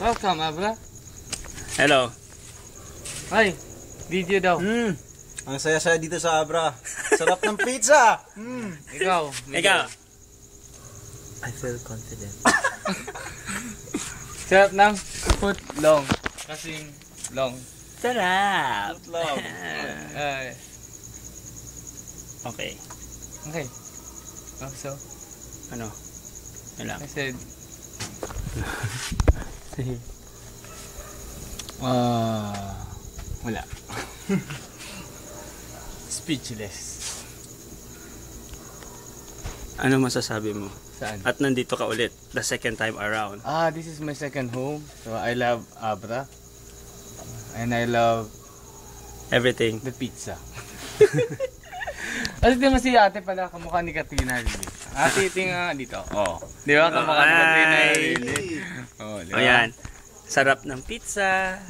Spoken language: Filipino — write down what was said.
Welcome, Abra. Hello. Ay, video daw. Ang saya-saya dito sa Abra. Sarap ng pizza. Ikaw. Ikaw. I feel confident. Sarap ng foot long. Kasing long. Sarap. Love. Ay. Okay. Okay. Oh, so, Ano? Yan lang. I said, wala. Speechless. Ano masasabi mo? Saan? At nandito ka ulit, the second time around. This is my second home. So, I love Abra. And I love Everything. the pizza. Kasi di mo si ate pala, kamukha ni Katrina Lili. Ate, tingnan dito. Oh. Di ba? Kamukha ni Katrina Lili. Oh, di ba? Ayan. Sarap ng pizza.